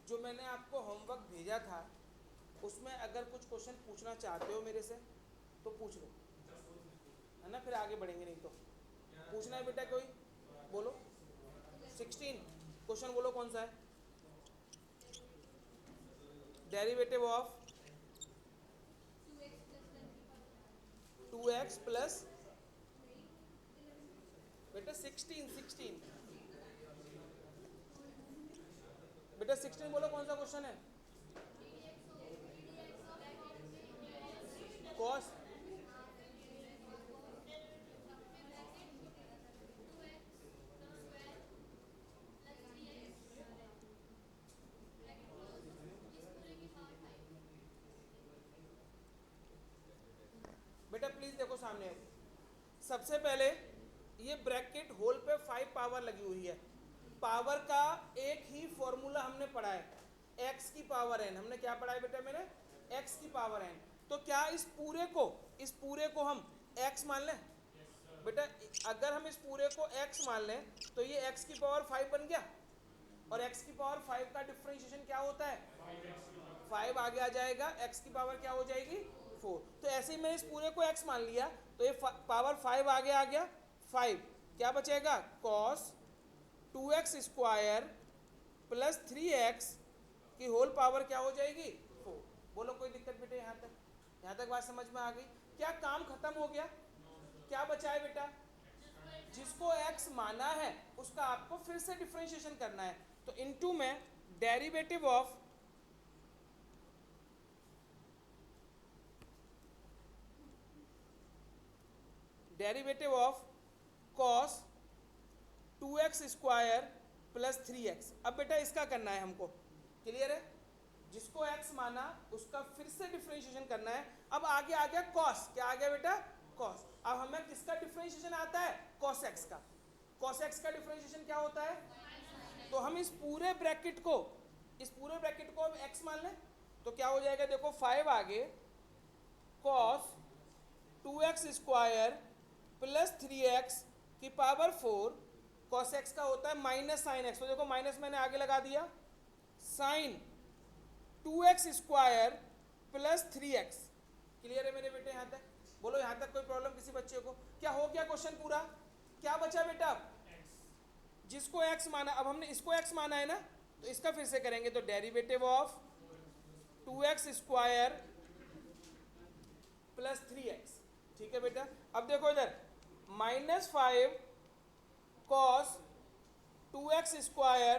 जो मैंने आपको होमवर्क भेजा था उसमें अगर कुछ क्वेश्चन पूछना चाहते हो मेरे से तो पूछ लो, है ना, फिर आगे बढ़ेंगे। नहीं तो पूछना है बेटा कोई, बोलो। 16 क्वेश्चन बोलो कौन सा है। डेरिवेटिव ऑफ 2x प्लस बेटा 16 बेटा 16 बोलो कौन सा क्वेश्चन है। कॉस बेटा प्लीज देखो सामने, सबसे पहले ये ब्रैकेट होल पे 5 पावर लगी हुई है। पावर का एक ही फॉर्मूला हमने पढ़ा है, x की पावर n। हमने क्या पढ़ा है बेटा मेरे, x की पावर n। तो क्या इस पूरे को हम x मान लें बेटा। अगर हम इस पूरे को x मान लें तो ये x की पावर 5 बन गया, और x की पावर 5 का डिफरेंशिएशन क्या होता है, 5 आगे आ जाएगा, x की पावर क्या हो जाएगी 4। तो ऐसे ही मैंने इस पूरे को x मान लिया तो ये पावर 5 आगे आ गया, 5 क्या बचेगा cos 2x square plus 3x की होल पावर क्या हो जाएगी 4। बोलो कोई दिक्कत बेटा, यहाँ तक बात समझ में आ गई। क्या काम खत्म हो गया, क्या बचा है बेटा, जिसको x माना है उसका आपको फिर से डिफरेंशिएशन करना है। तो इनटू में derivative of cos 2x square plus 3x। अब बेटा इसका करना है हमको, क्लियर है, जिसको x माना उसका फिर से डिफरेंशिएशन करना है। अब आगे आ गया cos, क्या आ गया बेटा cos। अब हमें किसका डिफरेंशिएशन आता है, cos x का। cos x का डिफरेंशिएशन क्या होता है, तो हम इस पूरे ब्रैकेट को अब x मान लें तो क्या हो जाएगा, देखो 5 आगे cos 2x square plus 3x की पावर 4। cos x का होता है माइनस साइन x, तो देखो माइनस मैंने आगे लगा दिया, sign 2x square plus 3x। Clear है मेरे बेटे यहाँ तक, बोलो यहाँ तक कोई प्रॉब्लम किसी बच्चे को। क्या हो गया क्वेश्चन पूरा, क्या बचा बेटा, जिसको x माना, अब हमने इसको x माना है ना, तो इसका फिर से करेंगे। तो derivative of 2x square plus 3x, ठीक है बेटा। अब देखो इधर -5 cos 2x square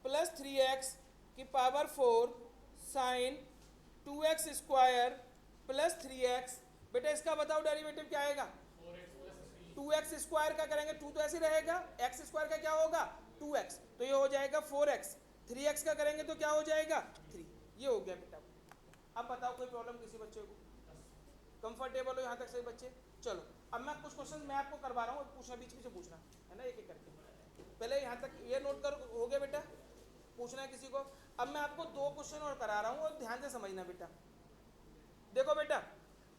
plus 3x की power 4 sign 2x square plus 3x। बेटा इसका बताओ डेरिवेटिव क्या आएगा, 2x स्क्वायर का करेंगे 2 तो ऐसे रहेगा, x स्क्वायर का क्या होगा 2x, तो ये हो जाएगा 4x। 3x का करेंगे तो क्या हो जाएगा 3। ये हो गया बेटा। अब बताओ कोई प्रॉब्लम किसी बच्चे को, कंफर्टेबल हो यहाँ तक सही बच्चे। चलो अब मैं कुछ क्वेश्चन मैं आपको करवा रहा हूँ, पूछना बीच में से पूछना है ना, एक एक करके। पहले यहाँ तक ये नोट कर, हो गया बेटा, पूछना है किसी को। अब मैं आपको 2 क्वेश्चन और करा रहा हूँ और ध्यान से समझना बेटा। देखो बेटा,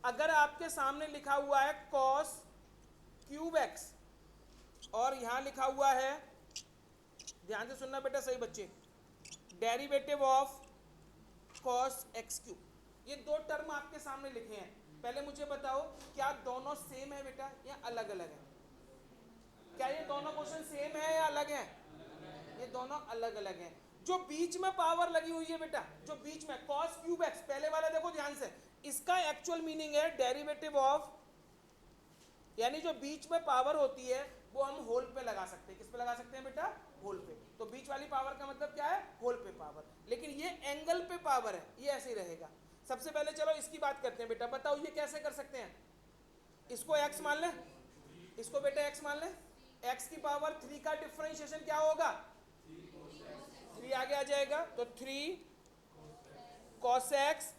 अगर आपके सामने लिखा हुआ है cos क्यूब x और यहाँ लिखा हुआ है, ध्यान से सुनना बेटा सही बच्चे, derivative of cos x cube, ये 2 टर्म आपके सामने लिखे हैं। पहले मुझे बताओ क्या दोनों सेम है बेटा या अलग अलग है, क्या ये दोनों क्वेश्चन सेम है या अलग है, ये दोनों अलग अलग हैं। जो बीच में पावर लगी हुई है बेटा, जो बीच में cos क्यूब x, पहले वाला देखो ध्यान से, इसका एक्चुअल मीनिंग है डेरिवेटिव ऑफ, यानी जो बीच में पावर होती है वो हम होल पे लगा सकते हैं। किस पे लगा सकते हैं बेटा, होल पे। तो बीच वाली पावर का मतलब क्या है, होल पे पावर, लेकिन ये एंगल पे पावर है, ये ऐसे ही रहेगा। सबसे पहले चलो इसकी बात करते हैं बेटा, बताओ ये कैसे कर सकते हैं। इसको x मान लें, इसको बेटा x मान लें, x की पावर 3 का डिफरेंशिएशन क्या होगा 3 आगे आ जाएगा, तो 3 cos x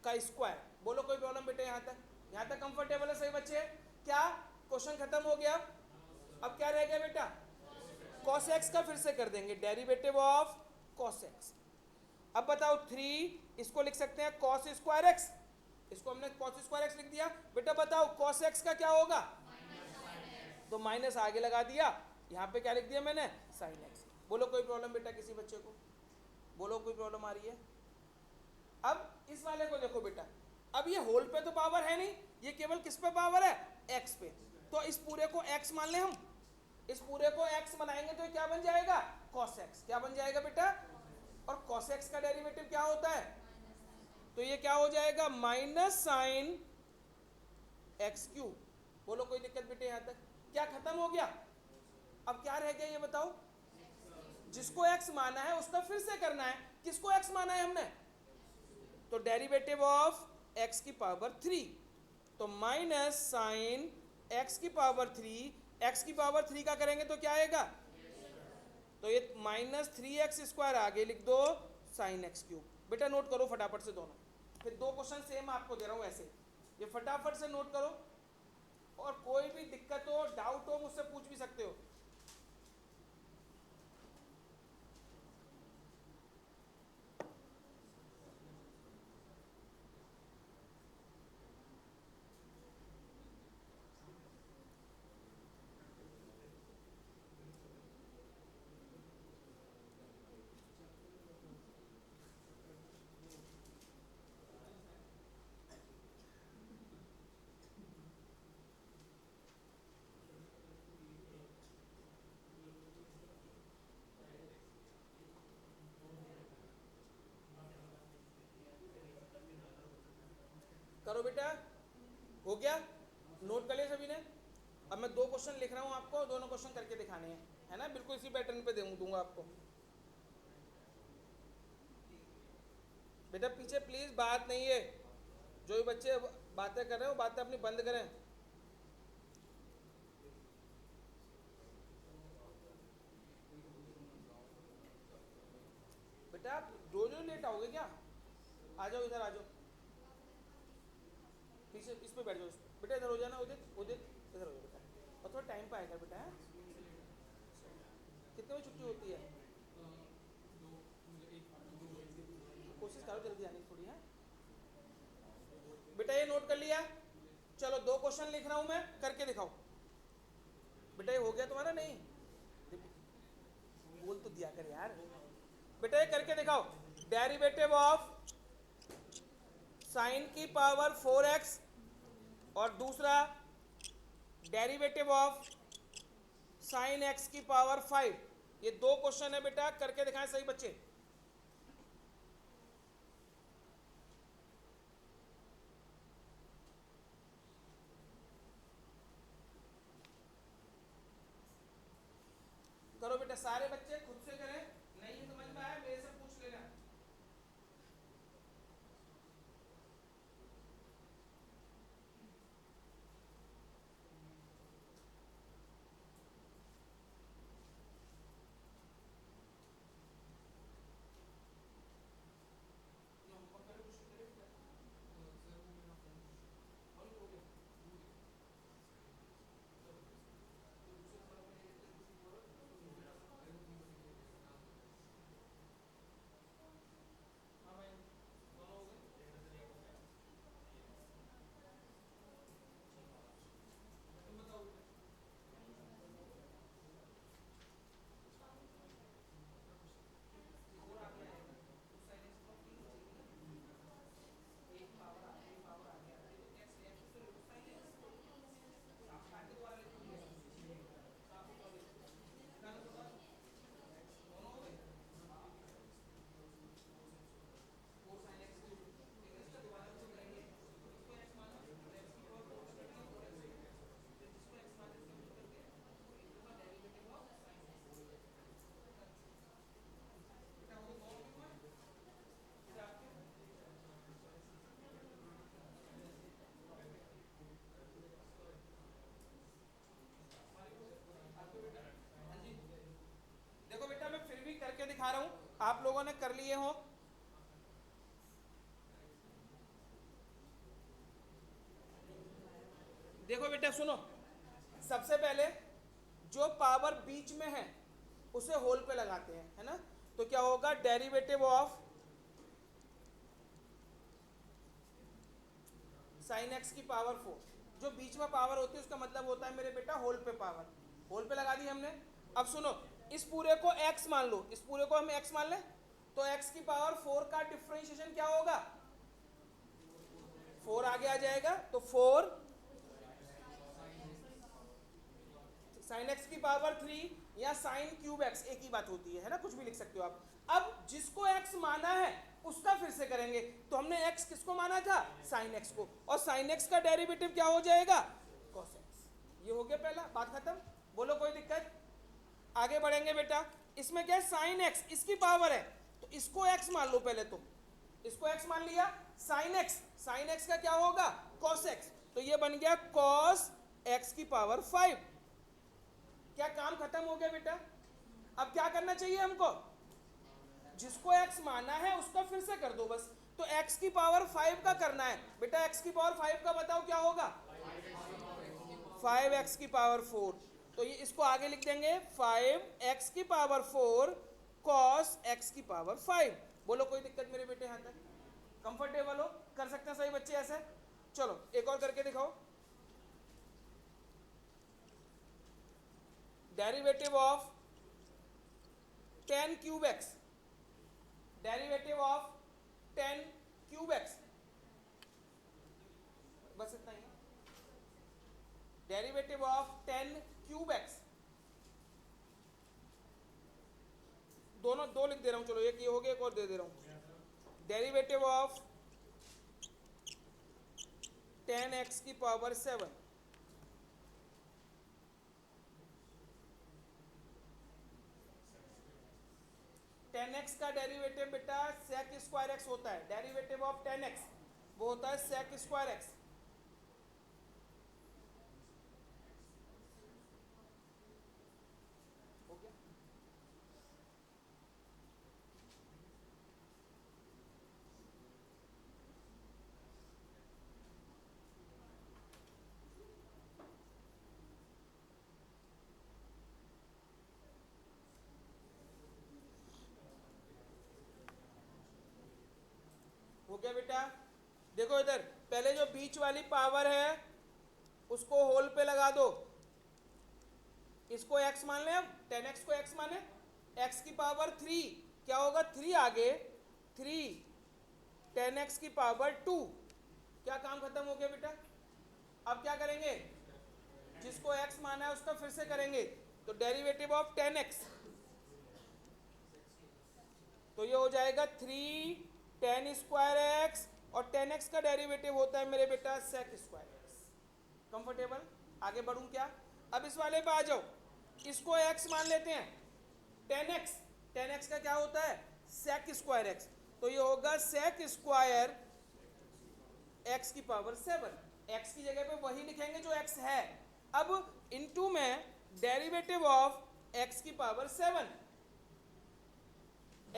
का स्क्वायर। बोलो कोई प्रॉब्लम बेटा, यहाँ तक कंफर्टेबल है सही बच्चे। क्या क्वेश्चन खत्म हो गया, अब क्या रह गया बेटा, cos x का फिर से कर देंगे, डेरिवेटिव ऑफ cos x। अब बताओ 3 इसको लिख सकते हैं cos स्क्वायर x, इसको हमने cos स्क्वायर x लिख दिया। बेटा बताओ cos x का क्या होगा, तो माइनस आगे लगा दिया, यहाँ पे क्या लिख दिया मैंने sin x। बोलो कोई प्रॉब्लम बेटा किसी बच्चे को, बोलो कोई प्रॉब्लम आ रही है? अब इस वाले को देखो बेटा, अब ये होल पे तो पावर है नहीं, ये केवल किस पे पावर है? x पे। तो इस पूरे को x मान ले हम, इस पूरे को x बनाएंगे तो ये क्या बन जाएगा? cos x। क्या बन जाएगा बेटा? और cos x का डेरिवेटिव क्या होता है? तो ये क्या हो जाएगा? Minus sine x cube. बोलो कोई दिक्कत बेटे यहां तक? क्या खत्म हो गया? अब क्या रह गया ये बताओ? जिसको x माना है उसका फिर से करना है। किसको x माना है हमने? तो डेरिवेटिव ऑफ x की पावर 3, तो माइनस साइन x की पावर 3, x की पावर 3 का करेंगे तो क्या आएगा? तो ये माइनस 3x² आगे लिख दो साइन एक्स क्यूब। बेटा नोट करो फटाफट से दोनों, फिर दो क्वेश्चन सेम आपको दे रहा हूँ ऐसे, ये फटाफट से नोट करो, और कोई भी दिक्कत हो डाउट हो मुझसे पूछ भी सकते हो। करो बेटा, हो गया? नोट कर लिया सभी ने? अब मैं दो क्वेश्चन लिख रहा हूँ आपको, दोनों क्वेश्चन करके दिखाने हैं, है ना? बिल्कुल इसी पैटर्न पे दूंगा आपको। बेटा पीछे प्लीज बात नहीं है, जो भी बच्चे बातें कर रहे हो बातें अपनी बंद करें। बेटा आप रोज रोज लेट आओगे क्या? आ जाओ इधर, आ जाओ पीछे, इस पे बैठ जाओ, बेटा इधर हो जाना। उदित, उदित इधर हो जाओ बेटा, और थोड़ा टाइम पे आएगा बेटा। है कितने बजे छुट्टी होती है? कोशिश करो जल्दी आने की थोड़ी। है बेटा ये नोट कर लिया? चलो दो क्वेश्चन लिख रहा हूं मैं, करके दिखाओ। बेटा ये हो गया तुम्हारा? नहीं बोल तो दिया कर यार। बेटा ये करके दिखाओ, डेरिवेटिव ऑफ साइन की पावर 4x और दूसरा डेरिवेटिव ऑफ साइन x की पावर 5। ये दो क्वेश्चन है बेटा, करके दिखाएं सही बच्चे। करो बेटा, सारे बच्चे खुद से करें, नहीं समझ में आया मेरे से पूछ लेना। देखो बेटा मैं फिर भी करके दिखा रहा हूं, आप लोगों ने कर लिए हो। देखो बेटा सुनो, सबसे पहले जो पावर बीच में है उसे होल पे लगाते हैं, है ना? तो क्या होगा? डेरिवेटिव ऑफ साइन एक्स की पावर 4। जो बीच में पावर होती है उसका मतलब होता है मेरे बेटा होल पे पावर। होल पे लगा दी हमने। अब सुनो, इस पूरे को x मान लो, इस पूरे को हम x मान लें, तो x की पावर 4 का डिफरेंशिएशन क्या होगा, 4 आगे आ जाएगा, तो 4 साइन एक्स की पावर 3 या साइन क्यूब एक्स, एक ही बात होती है ना, कुछ भी लिख सकते हो आप। अब जिसको x माना है उसका फिर से करेंगे, तो हमने x किसको माना था, साइन x को, और साइन x का डेरिवेटिव क्या हो जाएगा, cos x। ये हो गया पहला, बात खत्म। बोलो कोई दिक्कत, आगे बढ़ेंगे बेटा। इसमें क्या है, साइन x इसकी पावर है, तो इसको x मान लो पहले, तो इसको x मान लिया, साइन x का क्या होगा, cos x, तो ये बन गया cos x की पावर 5। क्या काम खत्म हो गया बेटा। अब क्या करना चाहिए हमको, जिसको x माना है उसका फिर से कर दो बस। तो x की पावर 5 का करना है बेटा, x की पावर 5 का बताओ क्या होगा, 5x की पावर 4। तो ये इसको आगे लिख देंगे 5x की पावर 4 cos x की पावर 5। बोलो कोई दिक्कत मेरे बेटे, यहां तक कंफर्टेबल हो, कर सकते हैं सही बच्चे ऐसे। चलो एक और करके दिखाओ। Derivative of 10 cube x, derivative of 10 cube x, बस इतना ही, डेरिवेटिव ऑफ 10 क्यूब एक्स, दोनों दो लिख दे रहा हूं, चलो एक ये हो गया, एक और दे दे रहा हूं। डेरिवेटिव ऑफ 10x की पावर 7, टेन एक्स का डेरिवेटिव बेटा सेक स्क्वायर एक्स होता है, डेरिवेटिव ऑफ 10x वो होता है सेक स्क्वायर एक्स। हो गया, हो गया बेटा। देखो इधर, पहले जो बीच वाली पावर है उसको होल पे लगा दो, इसको x मान लें, अब 10x को x माने, x की पावर 3 क्या होगा, 3 आगे 3 10x की पावर 2। क्या काम खत्म हो गया बेटा। अब क्या करेंगे, जिसको x माना है उसका फिर से करेंगे, तो डेरिवेटिव ऑफ 10x, तो ये हो जाएगा 3 10 स्क्वायर एक्स, और 10x का डेरिवेटिव होता है मेरे बेटा सेक स्क्वायर एक्स। कंफर्टेबल, आगे बढ़ूं क्या। अब इस वाले पे आ जाओ, इसको x मान लेते हैं, 10x का क्या होता है, सेक स्क्वायर एक्स, तो ये होगा सेक स्क्वायर x की पावर 7। x की जगह पे वही लिखेंगे जो x है। अब इनटू में डेरिवेटिव ऑफ x की पावर 7,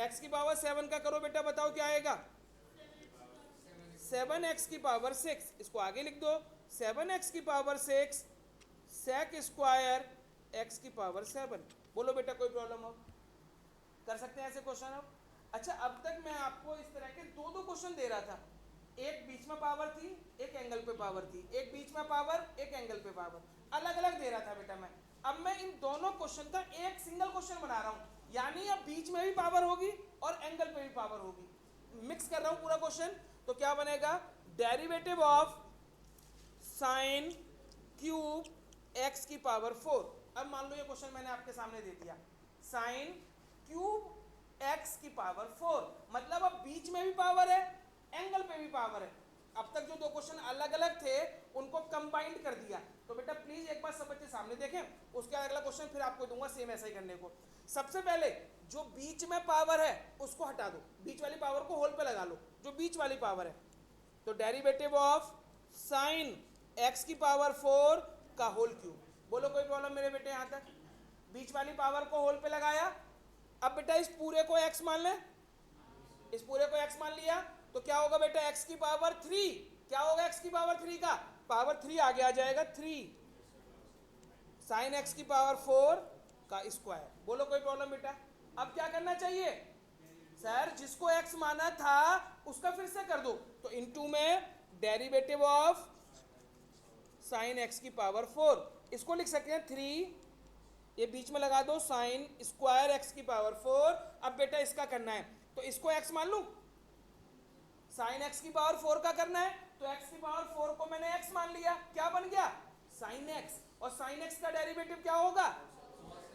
x की पावर 7 का करो बेटा, बताओ क्या आएगा, 7x की पावर 6, इसको आगे लिख दो, 7x की पावर 6 सेक स्क्वायर x की पावर 7। बोलो बेटा कोई प्रॉब्लम हो, कर सकते हैं ऐसे क्वेश्चन अब। अच्छा अब तक मैं आपको इस तरह के दो क्वेश्चन दे रहा था, एक बीच में पावर थी, एक एंगल पे पावर थी, एक बीच में पावर, एक एंगल पे पावर, अलग अलग दे रहा था बेटा मैं। अब मैं इन दोनों क्वेश्चन का एक सिंगल क्वेश्चन बना रहा हूं, यानी अब बीच में भी पावर होगी और एंगल पे भी पावर होगी, मिक्स कर रहा हूं पूरा क्वेश्चन। तो क्या बनेगा, derivative of sine cube x की पावर 4। अब मान लो ये क्वेश्चन मैंने आपके सामने दे दिया, साइन क्यूब एक्स की पावर 4, मतलब अब बीच में भी पावर है, एंगल पे भी पावर है। अब तक जो दो क्वेश्चन अलग अलग थे उनको कंबाइंड कर दिया। तो बेटा प्लीज एक बार सब बच्चे सामने देखें, उसके बाद अगला क्वेश्चन फिर आपको दूंगा सेम ऐसा ही करने को। सबसे पहले जो बीच में पावर है उसको हटा दो, बीच वाली पावर को होल पे लगा लो, जो बीच वाली पावर है। तो डेरिवेटिव ऑफ साइन एक्स की पावर 4 का होल क्यूब। बोलो कोई प्रॉब्लम मेरे बेटे यहां तक, बीच वाली पावर को होल पे लगाया। अब बेटा इस पूरे को x मान ले, इस पूरे को x मान लिया, तो क्या होगा बेटा x की पावर 3, क्या होगा x की पावर 3 का, पावर 3 आगे आ जाएगा 3 साइन x की पावर 4 का स्क्वायर। बोलो कोई प्रॉब्लम बेटा। अब क्या करना चाहिए सर, जिसको x माना था उसका फिर से कर दो, तो इनटू में डेरिवेटिव ऑफ साइन x की पावर 4, इसको लिख सकते हैं 3 ये बीच में लगा दो साइन स्क्वायर एक्स की पावर 4। अब बेटा इसका करना है, तो इसको एक्स मान लूं, साइन एक्स की पावर 4 का करना है, तो एक्स की पावर 4 को मैंने एक्स मान लिया, क्या बन गया साइन एक्स, और साइन एक्स का डेरिवेटिव क्या होगा,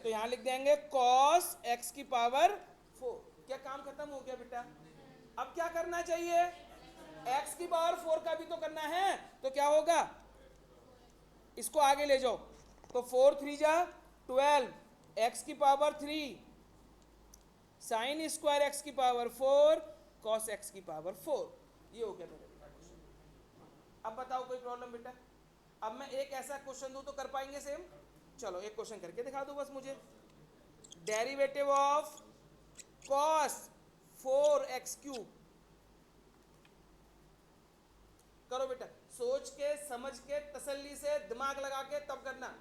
तो यहां लिख देंगे कॉस एक्स की पावर 4। क्या काम खत्म हो गया बेटा। अब क्या करना चाहिए, एक्स की पावर 4 का भी तो करना है, तो क्या होगा, इसको आगे ले जाओ, तो 4 3 जा 12, एक्स की पावर 3 साइन स्क्वायर एक्स की पावर 4 कॉस एक्स की पावर 4। ये हो गया मेरे बेटा क्वेश्चन। अब बताओ कोई प्रॉब्लम बेटा। अब मैं एक ऐसा क्वेश्चन दूं तो कर पाएंगे सेम, चलो एक क्वेश्चन करके दिखा दो बस मुझे। Derivative of cos 4x cube, करो बेटा, सोच के समझ के तसल्ली से दिमाग लगा के तब करना।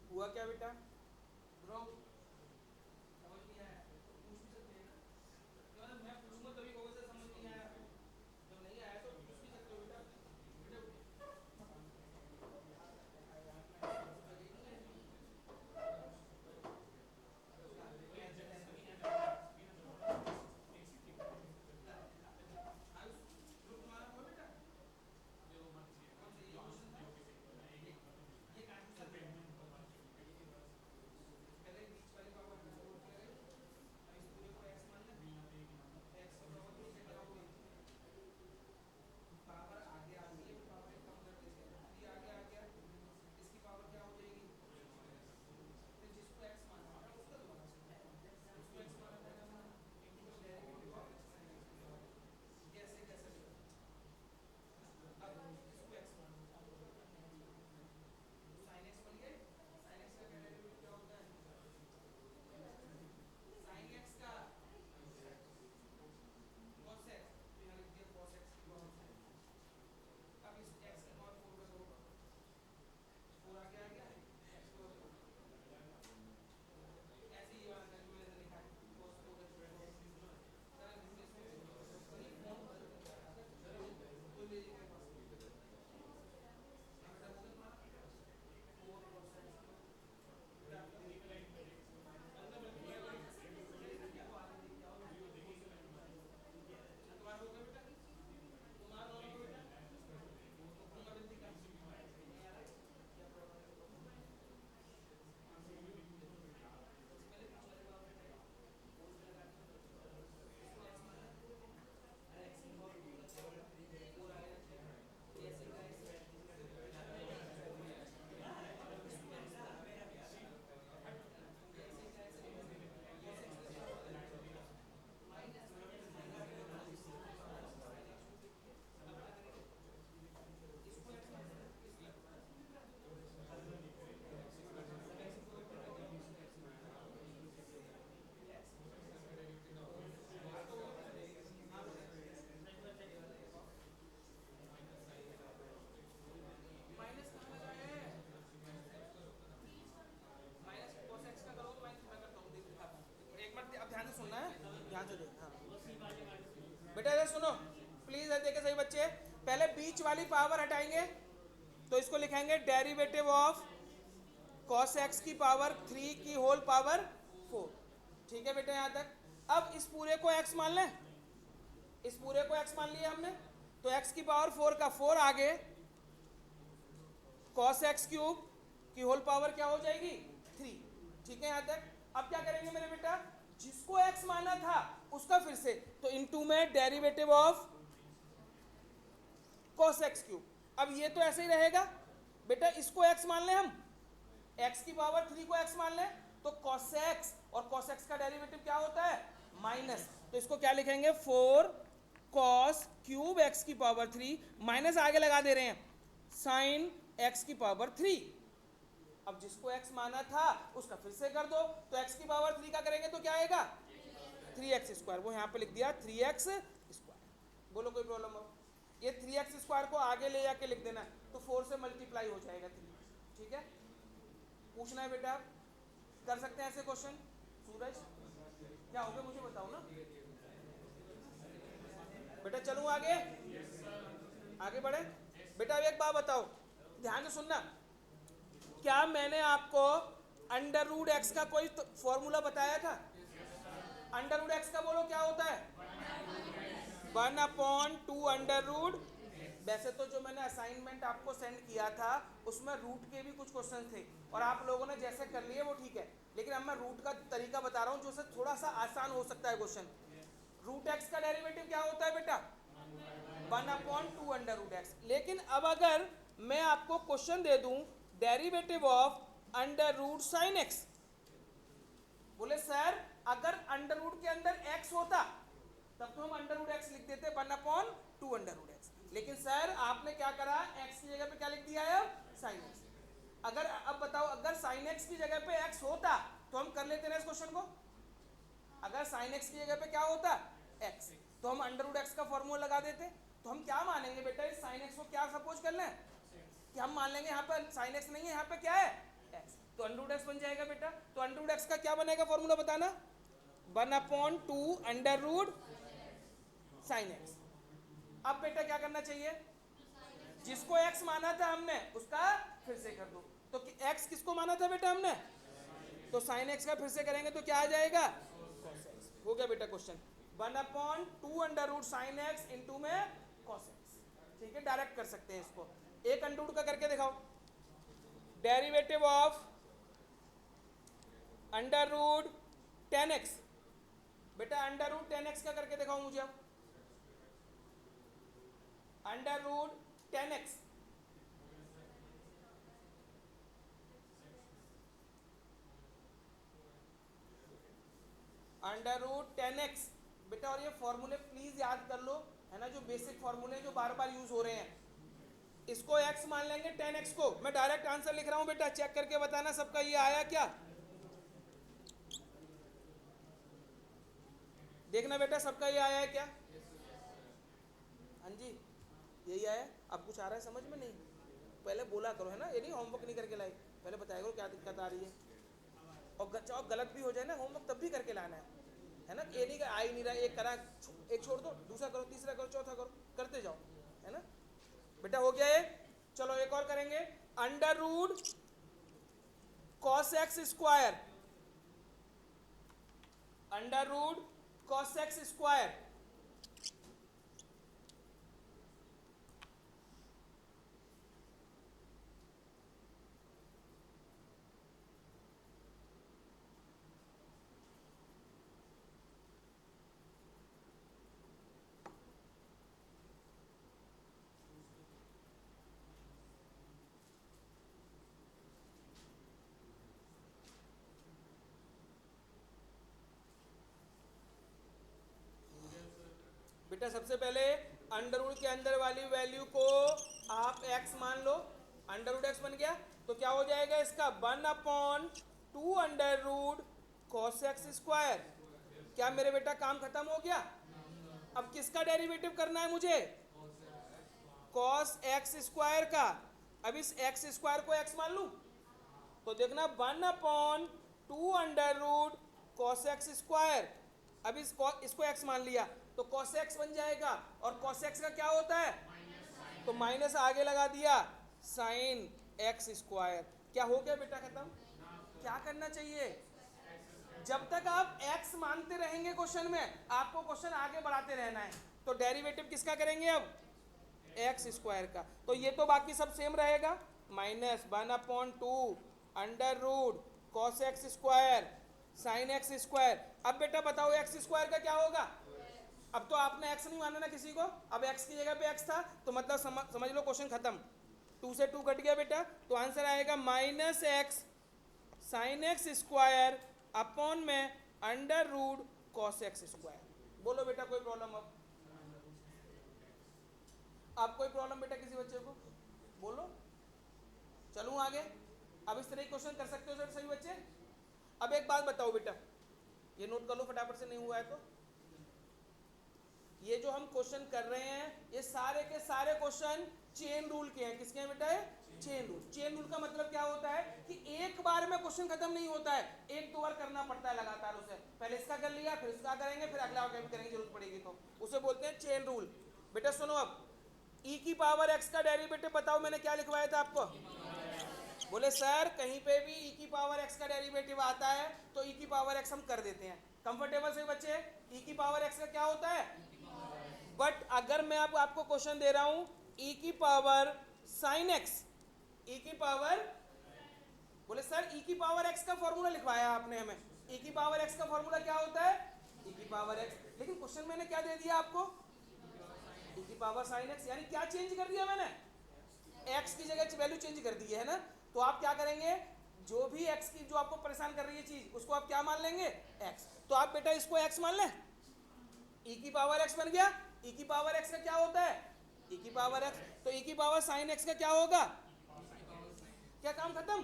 हुआ क्या बेटा, ब्रो समझ नहीं आया तो पूछ भी सकते हैं ना, मतलब मैं पूछूंगा तभी कहोगे सर समझ नहीं आया, जब नहीं आया तो पूछ भी सकते हो बेटा। बेटा इधर सुनो प्लीज, देखे सही बच्चे, पहले बीच वाली पावर हटाएंगे, तो इसको लिखेंगे डेरिवेटिव ऑफ cos x की पावर 3 की होल पावर 4। ठीक है बेटा यहां तक। अब इस पूरे को x मान लें, इस पूरे को x मान लिया हमने, तो x की पावर 4 का 4 आगे cos x क्यूब की होल पावर क्या हो जाएगी 3। ठीक है यहां तक। अब क्या करेंगे मेरे बेटा, जिसको x माना था उसका फिर से, तो इनटू में derivative of cos x cube. अब ये तो ऐसे ही रहेगा बेटा, इसको x मान लें हम, x की पावर 3 को x मान लें, तो cos x और cos x का डेरिवेटिव क्या होता है माइनस, तो इसको क्या लिखेंगे 4 कॉस क्यूब एक्स की पावर 3 माइनस आगे लगा दे रहे हैं साइन एक्स की पावर 3। अब जिसको x माना था उसका फिर से कर दो, तो x की पावर 3 का करेंगे तो क्या आएगा 3x²। वो यहाँ पे लिख दिया 3x²। बोलो कोई प्रॉब्लम हो? ये 3x² को आगे ले जाके लिख देना, तो 4 से मल्टीप्लाई हो जाएगा 3। ठीक है, पूछना है बेटा? कर सकते हैं ऐसे क्वेश्चन? सूरज क्या हो गया मुझे बताओ ना बेटा। चलूं आगे? आगे बढ़े बेटा। अब एक बात बताओ, ध्यान से सुनना। क्या मैंने आपको अंडर रूट एक्स का कोई फॉर्मूला बताया था? अंडर रूट एक्स का बोलो क्या होता है? 1/2 अंडर रूट। वैसे तो जो मैंने असाइनमेंट आपको सेंड किया था उसमें रूट के भी कुछ क्वेश्चन थे और आप लोगों ने जैसे कर लिए वो ठीक है, लेकिन अब मैं रूट का तरीका बता रहा हूँ जो से थोड़ा सा आसान हो सकता है क्वेश्चन। रूट एक्स का डेरिवेटिव क्या होता है बेटा? 1/2 अंडर रूट एक्स। लेकिन अब अगर मैं आपको क्वेश्चन दे दूं derivative of under root sine x, बोले सर अगर अंडर रूट के अंदर एक्स होता तब तो हम अंडर रूट एक्स लिख देते 1/2 अंडर रूट एक्स, लेकिन सर आपने क्या करा, एक्स की जगह पे क्या लिख दिया है साइन एक्स। अगर अब बताओ अगर साइन एक्स की जगह पे एक्स होता तो हम कर लेते ना इस क्वेश्चन को। अगर साइन एक्स की जगह पे क्या होता एक्स, तो हम अंडर रूट एक्स का फॉर्मूला लगा देते। तो हम क्या मानेंगे बेटा, इस साइन एक्स को क्या सपोज कर लें कि हम मान लेंगे यहाँ पर साइन एक्स नहीं है, यहाँ पे क्या है एक्स, तो अंडर रूट एक्स बन जाएगा बेटा। तो अंडर रूट एक्स का क्या बनेगा फॉर्मूला बताना? 1/2 अंडर रूट साइन एक्स। अब बेटा क्या करना चाहिए, जिसको एक्स माना था हमने उसका फिर से कर दो। तो एक्स किसको माना था बेटा हमने? तो साइन एक्स का फिर से करेंगे तो क्या आ जाएगा cos x। हो गया बेटा question. 1/2 under root sine x into में cos x। ठीक है, डायरेक्ट कर सकते हैं इसको। एक अंडर रूट का करके दिखाओ, derivative of under root 10x। बेटा अंडर रूट 10x का करके दिखाओ मुझे। अब under root 10x, under root 10x बेटा। और ये फॉर्मूले प्लीज याद कर लो, है ना, जो बेसिक फॉर्मूले जो बार बार यूज हो रहे हैं। इसको x मान लेंगे 10x को। मैं डायरेक्ट आंसर लिख रहा हूं बेटा, चेक करके बताना सबका ये आया क्या। देखना बेटा सबका ये आया है क्या? हाँ जी यही आया। अब कुछ आ रहा है समझ में? नहीं पहले बोला करो, है ना, ये नहीं होमवर्क नहीं करके लाए, पहले बताया करो क्या दिक्कत आ रही है। और गलत भी हो जाए ना होमवर्क तब भी करके लाना है ना। ये नहीं आ ही नहीं रहा, एक करा एक छोड़ दो, दूसरा करो, तीसरा करो, चौथा करो, करते जाओ, है ना बेटा। हो गया ये। चलो एक और करेंगे, under root cos x square, under root cos x square. बेटा सबसे पहले अंडर रूट के अंदर वाली वैल्यू को आप x मान लो, अंडर रूट एक्स बन गया तो क्या हो जाएगा इसका 1/2 under root cos x square. क्या मेरे बेटा काम खत्म हो गया? अब किसका डेरिवेटिव करना है मुझे? कॉस एक्स स्क्वायर का। अब इस एक्स स्क्वायर को x मान लूं तो देखना 1/2 under root cos x square. अब इसको x मान लिया तो cos x बन जाएगा, और cos x का क्या होता है तो माइनस आगे लगा दिया साइन एक्स स्क्वायर। क्या हो गया बेटा खत्म? क्या करना चाहिए, जब तक आप x मानते रहेंगे क्वेश्चन में आपको क्वेश्चन आगे बढ़ाते रहना है। तो डेरिवेटिव किसका करेंगे अब? एक्स स्क्वायर का। तो ये तो बाकी सब सेम रहेगा, -1/2 under root cos x square sine x square. अब बेटा बताओ एक्स स्क्वायर का क्या होगा? अब तो आपने एक्स नहीं माना ना किसी को, अब एक्स की जगह पे एक्स था तो मतलब समझ लो क्वेश्चन खत्म। 2 से 2 कट गया बेटा, तो आंसर आएगा -x sine x square upon में under root cos x square. बोलो बेटा कोई प्रॉब्लम? अब अब कोई प्रॉब्लम बेटा किसी बच्चे को बोलो, चलूं आगे। अब इस तरह के क्वेश्चन कर सकते हो सर सभी बच्चे। अब एक बात बताओ बेटा, ये नोट कर लो फटाफट से, नहीं हुआ है तो। ये जो हम क्वेश्चन कर रहे हैं ये सारे के सारे क्वेश्चन चेन रूल के हैं। किसके हैं बेटा? Chain rule. चेन रूल का मतलब क्या होता है कि एक बार में क्वेश्चन खत्म नहीं होता है, एक दो बार करना पड़ता है लगातार उसे। पहले इसका कर लिया, फिर इसका करेंगे, फिर अगला भी करेंगे जरूरत पड़ेगी तो, उसे बोलते हैं चेन रूल। बेटा सुनो, अब e की पावर x का डेरिवेटिव बताओ, मैंने क्या लिखवाया था आपको? बोले सर कहीं पे भी e की पावर x का डेरिवेटिव आता है तो e की पावर x हम कर देते हैं। कंफर्टेबल से बच्चे? e की पावर x का क्या होता है? बट अगर मैं आपको क्वेश्चन दे रहा हूं e की पावर साइन x, e की पावर, बोले सर e की पावर x का फॉर्मूला लिखवाया आपने हमें, e की पावर x का फॉर्मूला क्या होता है? e की पावर x। लेकिन क्वेश्चन मैंने क्या दे दिया आपको? e की पावर साइन x। यानी क्या चेंज कर दिया मैंने? x की जगह वैल्यू चेंज कर दी है ना। तो आप क्या करेंगे, जो भी x की जो आपको परेशान कर रही है चीज, उसको आप क्या मान लेंगे? x। तो आप बेटा इसको x मान लें, e की पावर x बन गया। e की पावर x का क्या होता है? e की पावर x। तो e की पावर साइन x का क्या होगा? क्या काम खत्म?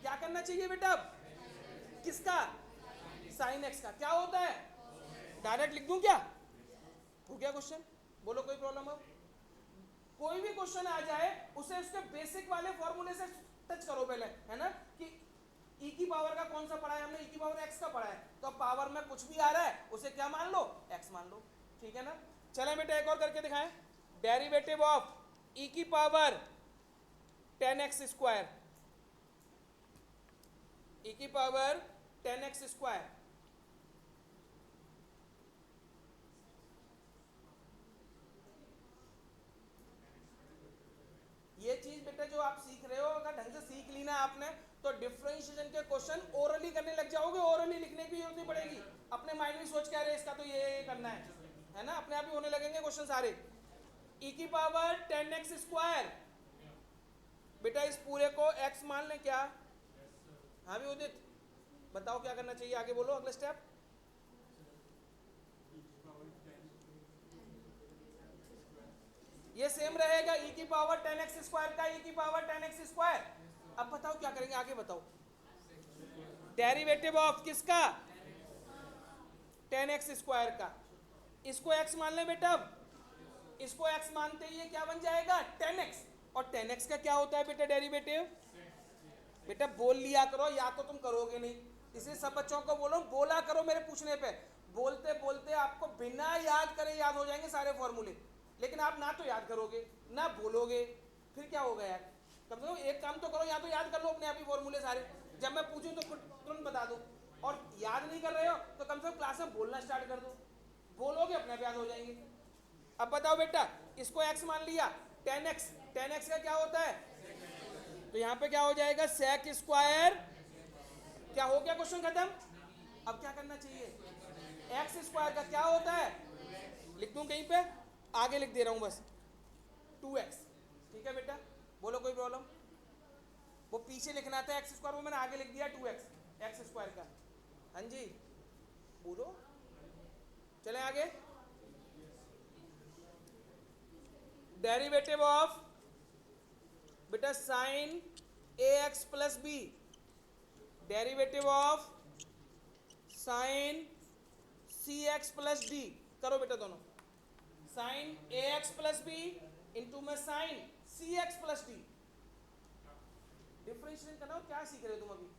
क्या करना चाहिए बेटा अब? किसका? साइन x का। क्या होता है? डायरेक्ट लिख दूं क्या? हो गया क्वेश्चन। बोलो कोई प्रॉब्लम हो? कोई भी क्वेश्चन आ जाए उसे उसके बेसिक वाले फॉर्मूले से टच करो पहले, है ना, कि e की पावर का कौन सा पढ़ा है हमने? e की पावर x का पढ़ा है, तो अब पावर में कुछ भी आ रहा है उसे क्या मान लो? x मान लो। ठीक है ना। चलें बेटा एक और करके दिखाएं। डेरिवेटिव ऑफ e की पावर 10x स्क्वायर, e की पावर 10x स्क्वायर। ये चीज बेटा जो आप सीख रहे हो, अगर ढंग से सीख ली ना आपने, तो डिफरेंशिएशन के क्वेश्चन ओरली करने लग जाओगे, ओरली लिखने की जरूरत नहीं पड़ेगी। अपने माइंड में सोच के अरे इसका तो ये करना है ना, अपने आप ही होने लगेंगे क्वेश्चन सारे। e की पावर 10x स्क्वायर, बेटा इस पूरे को x मान लें क्या? हाँ भी उदित, बताओ क्या करना चाहिए, आगे बोलो अगला स्टेप। ये सेम रहेगा e की पावर 10x स्क्वायर का, e की पावर 10x स्क्वायर। अब बताओ क्या करेंगे, आगे बताओ। डेरिवेटिव ऑफ किसका? 10x स्क्वायर का। इसको x मान ले बेटा, अब इसको x मानते ही ये क्या बन जाएगा? 10x। और 10x का क्या होता है बेटा डेरिवेटिव? बेटा बोल लिया करो, या तो तुम करोगे नहीं, इसलिए सब बच्चों को बोलो बोला करो मेरे पूछने पे। बोलते बोलते आपको बिना याद करे याद हो जाएंगे सारे फॉर्मूले, लेकिन आप ना तो याद करोगे ना बोलोगे, फिर क्या होगा यार? कम से कम एक काम तो करो, या तो याद कर लो अपने आप ही फॉर्मूले सारे, जब मैं पूछूं तो तुरंत बता दो। और याद नहीं कर रहे हो तो कम से कम क्लास में बोलना स्टार्ट कर दो, बोलोगे अपने आप याद हो जाएंगे। अब बताओ बेटा, इसको x मान लिया, 10x, 10x का क्या होता है? तो यहाँ पे क्या हो जाएगा? sec square. क्या हो गया? क्वेश्चन खत्म। अब क्या करना चाहिए? x स्क्वायर का क्या होता है? लिख दूं कहीं पे? आगे लिख दे रहा हूं बस, 2x। ठीक है बेटा, बोलो कोई प्रॉब्लम? वो पीछे लिखना था x स्क्वायर, वो मैंने आगे लिख दिया 2x, x स्क्वायर का। हाँ जी बोलो, चलें आगे। डेरिवेटिव ऑफ बेटा sine ax plus B, derivative of sine cx plus D. करो बेटा दोनों, sine ax plus B into में sine cx plus D. Differentiation करना हो, क्या सीख रहे हो तुम अभी?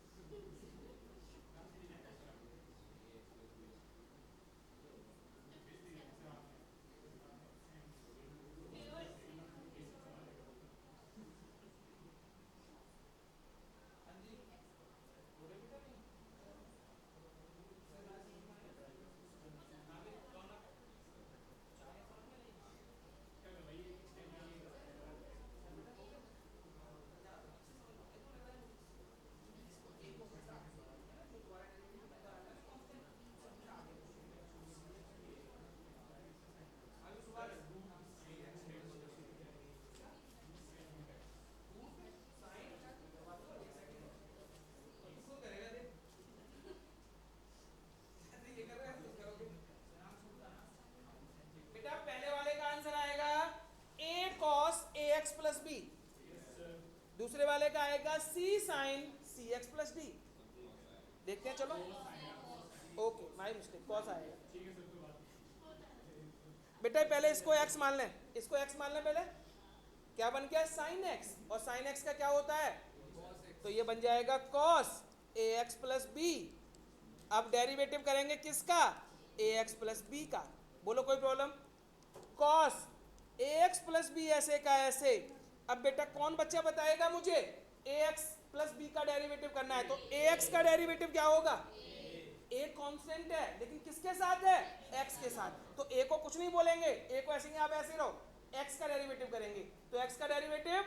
वाले का आएगा सी साइन सी एक्स प्लस डी। देखते हैं चलो। ओके माई मिस्टेक, कॉस आएगा बेटा। पहले इसको एक्स मान लें, इसको एक्स मान लें पहले। क्या बन गया साइन एक्स, और साइन एक्स का क्या होता है, तो ये बन जाएगा cos A x plus B. अब डेरिवेटिव करेंगे किसका, ए एक्स प्लस बी का। बोलो कोई problem. Cos A x plus b ऐसे का ऐसे। अब बेटा कौन बच्चा बताएगा मुझे, ए एक्स प्लस बी का डेरिवेटिव करना है, तो ए एक्स का डेरिवेटिव क्या होगा, ए कांस्टेंट है लेकिन किसके साथ है, एक्स के साथ। तो ए को कुछ नहीं बोलेंगे, ए को ऐसे ही आप ऐसे रहो, एक्स का डेरिवेटिव करेंगे, तो एक्स का डेरिवेटिव,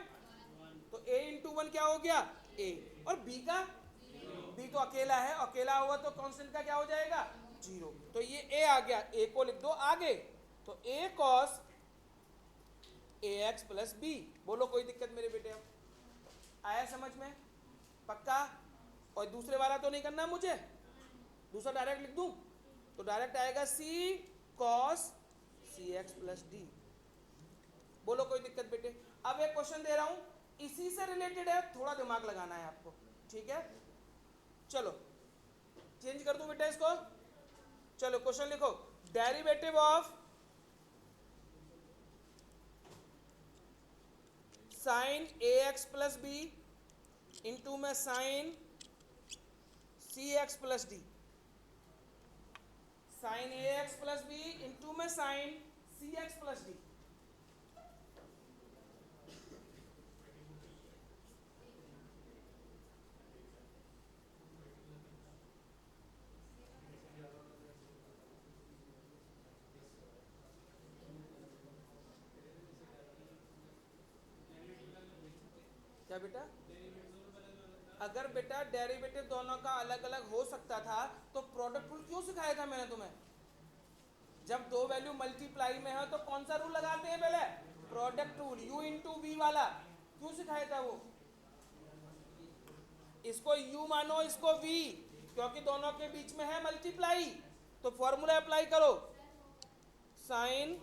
तो ए इंटू वन क्या हो गया ए, और बी का, बी तो अकेला है, अकेला हुआ तो कांस्टेंट का क्या हो जाएगा जीरो। तो ये ए आ गया, ए को लिख दो आगे, तो ए cos A x plus B. बोलो कोई दिक्कत मेरे बेटे, अब आया समझ में, पक्का। और दूसरे वाला तो नहीं करना मुझे, दूसरा डायरेक्ट लिख दूं, तो डायरेक्ट आएगा सी cos C x plus D. बोलो कोई दिक्कत बेटे। अब एक क्वेश्चन दे रहा हूं, इसी से रिलेटेड है, थोड़ा दिमाग लगाना है आपको, ठीक है। चलो चेंज कर दूं बेटा इसको। चलो क्वेश्चन लिखो, derivative of sine A x plus B into में साइन सी एक्स प्लस डी। साइन ए एक्स प्लस बी इंटू में साइन सी एक्स प्लस डी। क्या बेटा, अगर बेटा डेरिवेटिव दोनों का अलग अलग हो सकता था तो प्रोडक्ट रूल क्यों सिखाया था मैंने तुम्हें। जब दो वैल्यू मल्टीप्लाई में है तो कौन सा रूल लगाते हैं पहले, product rule, u into v वाला, क्यों सिखाया था वो। इसको u मानो, इसको v, क्योंकि दोनों के बीच में है मल्टीप्लाई, तो फॉर्मूला अप्लाई करो, साइन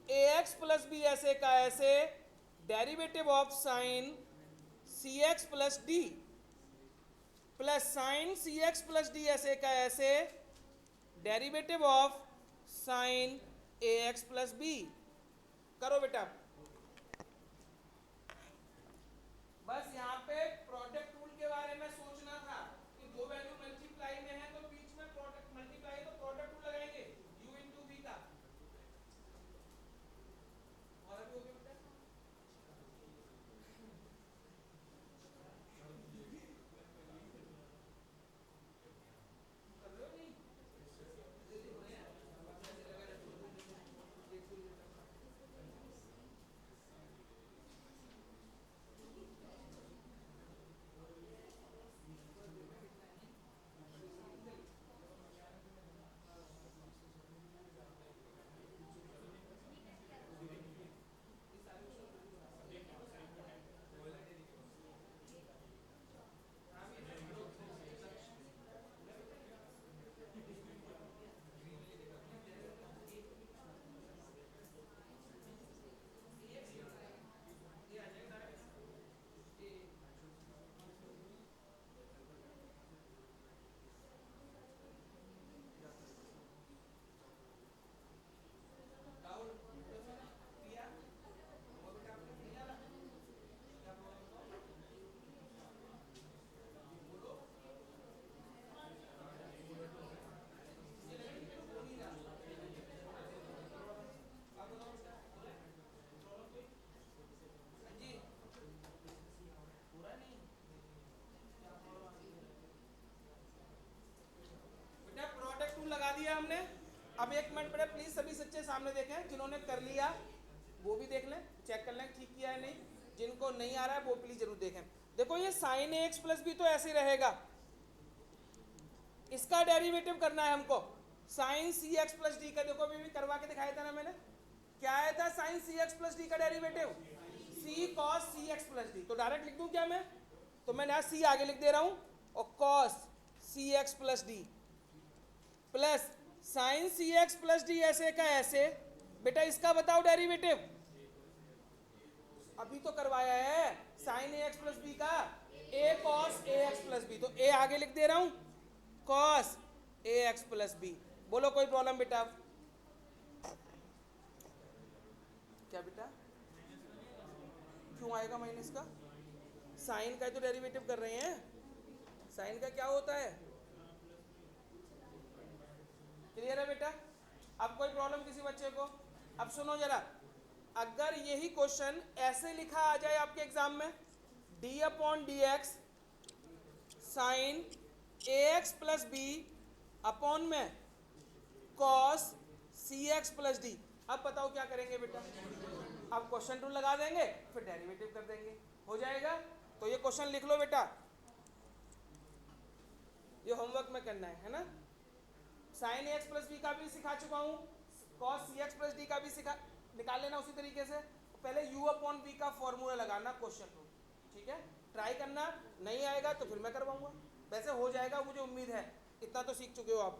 ए एक्स प्लस बी ऐसे का ऐसे, derivative of sine C x plus D plus sine C x plus D ऐसे का ऐसे, derivative of sine A x plus b. करो बेटा, बस यहाँ पे प्रोडक्ट रूल के बारे में सोचना था कि दो वैल्यू मल्टीप्लाई में है तो बीच में प्रोडक्ट मल्टीप्लाई, तो प्रोडक्ट रूल लगाएंगे u इंटू वी का। और अभी हो गया बेटा, कर रहे हो नहीं, लगा दिया हमने। अब एक मिनट पहले प्लीज सभी सच्चे सामने देखें, जिन्होंने कर लिया वो भी देख लें, चेक कर लें ठीक किया है नहीं, जिनको नहीं आ रहा है वो प्लीज जरूर देखें। देखो ये साइन ए एक्स प्लस बी तो ऐसे रहेगा, इसका डेरिवेटिव करना है हमको, साइन सी एक्स प्लस डी का। देखो अभी भी करवा के दिखाया था ना मैंने, क्या आया था साइन सी एक्स प्लस डी का डेरिवेटिव, सी cos C x plus D. तो डायरेक्ट लिख दूं क्या मैं, तो मैंने यहाँ सी आगे लिख दे रहा हूं, और cos C x plus D plus sine सी एक्स प्लस डी ऐसे का ऐसे। बेटा इसका बताओ डेरिवेटिव, अभी तो करवाया है साइन ए एक्स प्लस बी का, प्लस बी, तो ए आगे लिख दे रहा हूं cos A x plus B. बोलो कोई प्रॉब्लम बेटा? क्या बेटा? क्यों आएगा माइनस का? साइन का तो डेरिवेटिव कर रहे हैं, साइन का क्या होता है? क्लियर है बेटा? अब कोई प्रॉब्लम किसी बच्चे को? अब सुनो जरा, अगर यही क्वेश्चन ऐसे लिखा आ जाए आपके एग्जाम में, D upon D X sine ए एक्स प्लस बी अपॉन में cos C x plus D, अब बताओ क्या करेंगे बेटा? अब क्वेश्चन रूल लगा देंगे, फिर डेरिवेटिव कर देंगे, हो जाएगा। तो ये क्वेश्चन लिख लो बेटा, ये होमवर्क में करना है ना। साइन ए एक्स प्लस बी का भी सिखा चुका हूँ, cos C x plus D का भी सिखा, निकाल लेना उसी तरीके से। पहले यू अपॉन बी का फॉर्मूला लगाना क्वेश्चन रूल, ठीक है? ट्राई करना, नहीं आएगा तो फिर मैं करवाऊंगा, वैसे हो जाएगा मुझे उम्मीद है, इतना तो सीख चुके हो आप।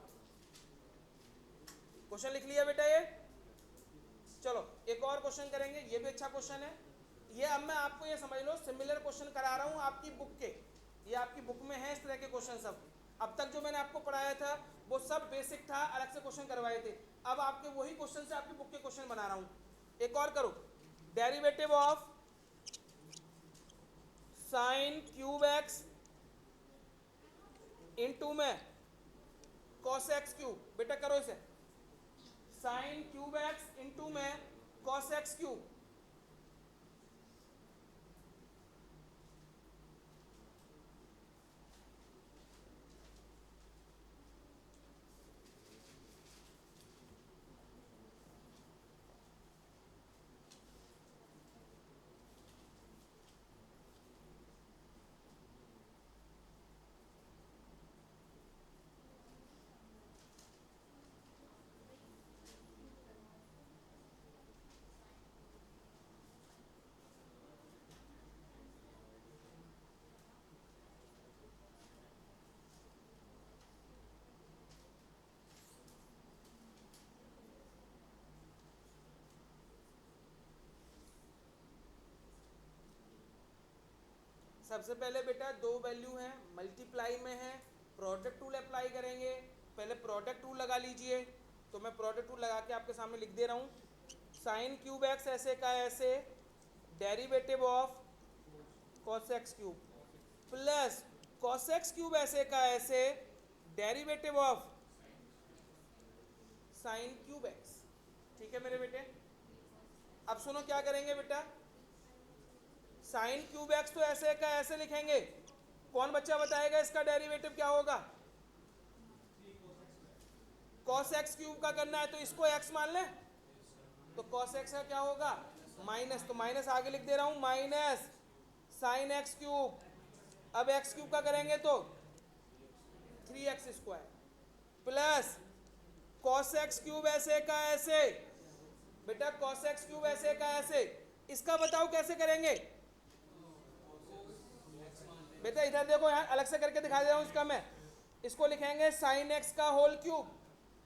क्वेश्चन लिख लिया बेटा ये? चलो एक और क्वेश्चन करेंगे, ये भी अच्छा क्वेश्चन है। ये अब मैं आपको ये समझ लो सिमिलर क्वेश्चन करा रहा हूँ आपकी बुक के, ये आपकी बुक में है इस तरह के क्वेश्चन सब। अब तक जो मैंने आपको पढ़ाया था वो सब बेसिक था, अलग से क्वेश्चन करवाए थे, अब आपके वही क्वेश्चन से आपकी बुक के क्वेश्चन बना रहा हूँ। एक और करो, derivative of sine cube x into में कॉस एक्स क्यूब, बेटा करो इसे, साइन क्यूब एक्स इनटू में कॉस एक्स क्यूब। सबसे पहले बेटा दो वैल्यू हैं, मल्टीप्लाई में है, प्रोडक्ट रूल अप्लाई करेंगे। पहले प्रोडक्ट रूल लगा लीजिए, तो मैं प्रोडक्ट रूल लगा के आपके सामने लिख दे रहा हूँ। साइन क्यूब एक्स ऐसे का ऐसे, derivative of cos x cube plus cos x cube ऐसे का ऐसे, derivative of sine cube x. ठीक है मेरे बेटे? अब सुनो क्या करेंगे बेटा, साइन क्यूब एक्स तो ऐसे का ऐसे लिखेंगे, कौन बच्चा बताएगा इसका डेरिवेटिव क्या होगा? कॉस एक्स क्यूब का करना है तो इसको एक्स मान ले, तो कॉस एक्स का क्या होगा? माइनस, तो माइनस आगे लिख दे रहा हूं, माइनस साइन एक्स क्यूब। अब एक्स क्यूब का करेंगे तो 3x square plus cos x cube ऐसे का ऐसे, बेटा कॉस एक्स क्यूब ऐसे का ऐसे, इसका बताओ कैसे करेंगे? बेटा इधर देखो, यहाँ अलग से करके दिखा दे रहा हूँ इसका मैं, इसको लिखेंगे साइन एक्स का होल क्यूब,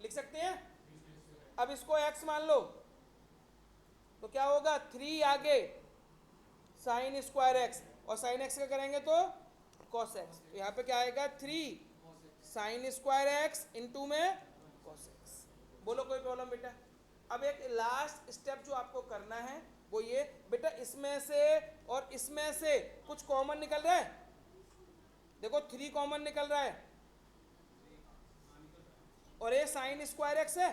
लिख सकते हैं। अब इसको x मान लो, तो क्या होगा? 3 आगे साइन स्क्वायर एक्स, और साइन एक्स का करेंगे तो कॉस एक्स, तो यहाँ पे क्या आएगा? 3 साइन स्क्वायर एक्स इंटू में कॉस एक्स। बोलो कोई प्रॉब्लम बेटा? अब एक लास्ट स्टेप जो आपको करना है वो ये बेटा, इसमें से और इसमें से कुछ कॉमन निकल रहा है, देखो 3 कॉमन निकल रहा है, और ये साइन स्क्वायर एक्स है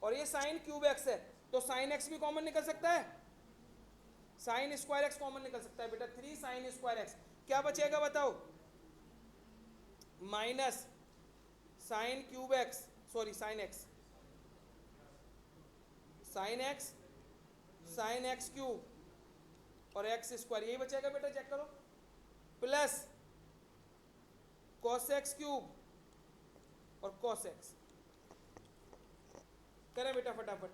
और ये साइन क्यूब एक्स है, तो साइन एक्स भी कॉमन निकल सकता है, साइन स्क्वायर एक्स कॉमन निकल सकता है बेटा। 3 साइन स्क्वायर एक्स, क्या बचेगा बताओ? Minus sine cube x, sorry sine x, sine x cube और एक्स स्क्वायर, यही बचेगा बेटा, चेक करो, प्लस कॉस एक्स क्यूब और कॉस एक्स। करें बेटा फटाफट,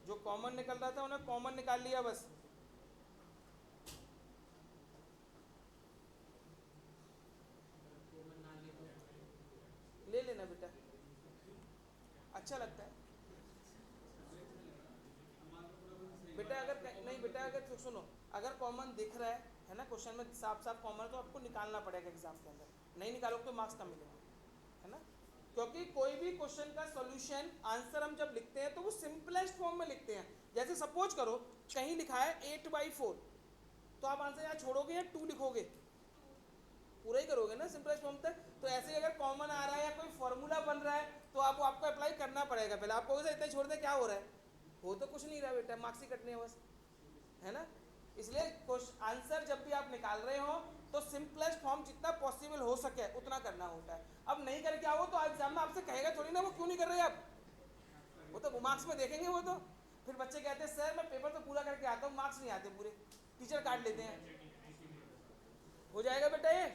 जो कॉमन निकल रहा था उन्हें कॉमन निकाल लिया बस। ले लेना बेटा, अच्छा लगता है बेटा। अगर नहीं बेटा बेटा अगर सुनो, अगर कॉमन दिख रहा है ना क्वेश्चन में साफ साफ कॉमन, तो आपको निकालना पड़ेगा एग्जाम के अंदर, नहीं निकालोगे तो मार्क्स कम मिलेंगे, है ना। क्योंकि कोई भी क्वेश्चन का सॉल्यूशन आंसर हम जब लिखते हैं तो वो सिंपलेस्ट फॉर्म में लिखते हैं। जैसे सपोज करो कहीं लिखा है 8/4, तो आप आंसर यहाँ छोड़ोगे या 2 लिखोगे, पूरा ही करोगे ना सिंपलेस्ट फॉर्म तक। तो ऐसे ही अगर कॉमन आ रहा है या कोई फॉर्मूला बन रहा है तो आपको अप्लाई करना पड़ेगा। पहले आप कहोगे इतना छोड़ दे, क्या हो रहा है, हो तो कुछ नहीं रहा बेटा, मार्क्स ही कटने हैं बस, है ना। इसलिए आंसर जब भी आप निकाल रहे हो तो सिंपलेस्ट फॉर्म जितना पॉसिबल हो सके उतना करना होता है। अब नहीं करके आओ तो एग्जाम में आपसे कहेगा थोड़ी ना वो क्यों नहीं कर रहे आप, वो तो मार्क्स में देखेंगे। वो तो फिर बच्चे कहते हैं सर मैं पेपर तो पूरा करके आता हूँ, मार्क्स नहीं आते पूरे, टीचर काट लेते हैं। हो जाएगा बेटा ये।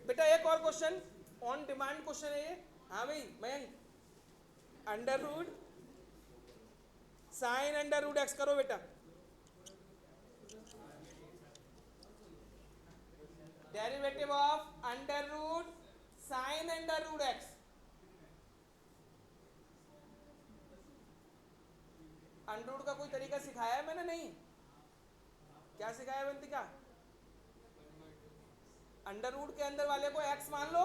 बेटा एक और क्वेश्चन ऑन डिमांड क्वेश्चन है ये। हाँ भाई Mayank, under root sine under root x करो बेटा। Derivative of under root sine under root x. Under root का कोई तरीका सिखाया है मैंने? नहीं, क्या सिखाया बंतिका? अंडर रूट के अंदर वाले को x मान लो,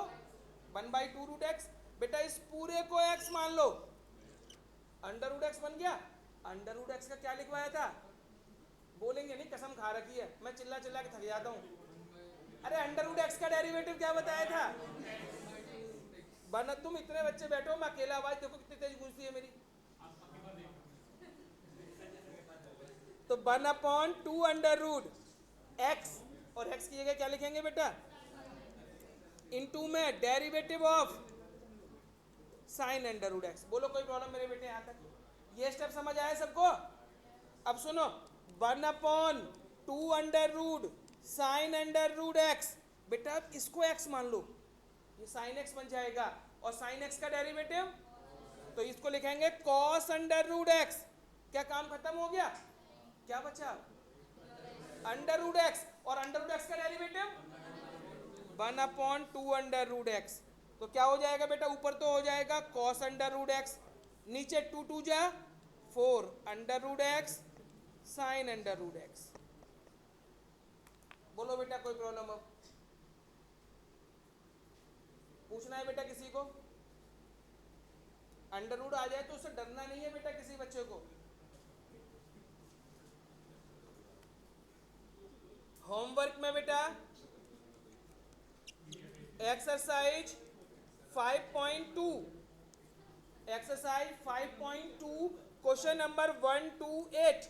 1/2 रूट एक्स। बेटा इस पूरे को x मान लो, अंडर रूट एक्स बन गया। अंडर रूट एक्स का क्या लिखवाया था, बोलेंगे नहीं, कसम खा रखी है, मैं चिल्ला चिल्ला के थक जाता हूँ। अरे अंडर रूट एक्स का डेरिवेटिव क्या बताया था? बना, तुम इतने बच्चे बैठो, मैं अकेला आवाज देखो कितनी तेज गूंजती है मेरी। तो 1/2 अंडर रूट एक्स, और एक्स की जगह क्या लिखेंगे बेटा, इनटू में derivative of sine under root x. बोलो कोई प्रॉब्लम मेरे बेटे यहाँ तक? ये स्टेप समझ आया सबको? अब सुनो, 1/2 under root sine under root x. बेटा इसको एक्स मान लो, ये साइन एक्स बन जाएगा, और साइन एक्स का डेरिवेटिव तो इसको लिखेंगे कॉस अंडर रूट एक्स। क्या काम खत्म हो गया? क्या बचा? अंडर रूट एक्स, और अंडर रूट एक्स का डेरिवेटिव 1/2 अंडर रूट एक्स। तो क्या हो जाएगा बेटा, ऊपर तो हो जाएगा कॉस अंडर रूट एक्स, नीचे 2 2 जा 4 under root x sine under root x. बोलो बेटा कोई प्रॉब्लम? अब पूछना है बेटा किसी को? अंडर रूट आ जाए तो उससे डरना नहीं है बेटा किसी बच्चे को। होमवर्क में बेटा exercise 5.2, exercise 5.2 question number 128।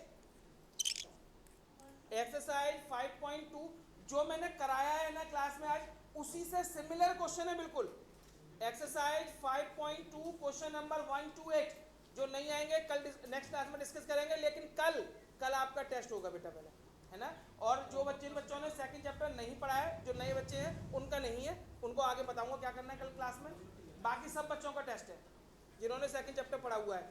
Exercise 5.2 जो मैंने कराया है ना क्लास में आज, उसी से सिमिलर क्वेश्चन है बिल्कुल। Exercise 5.2 question number 128। जो नहीं आएंगे कल नेक्स्ट क्लास में डिस्कस करेंगे, लेकिन कल आपका टेस्ट होगा बेटा पहले, है ना। और जो बच्चों ने सेकंड चैप्टर नहीं पढ़ा है, जो नए बच्चे हैं उनका नहीं है, उनको आगे बताऊंगा क्या करना है कल क्लास में। बाकी सब बच्चों का टेस्ट है जिन्होंने सेकंड चैप्टर पढ़ा हुआ है।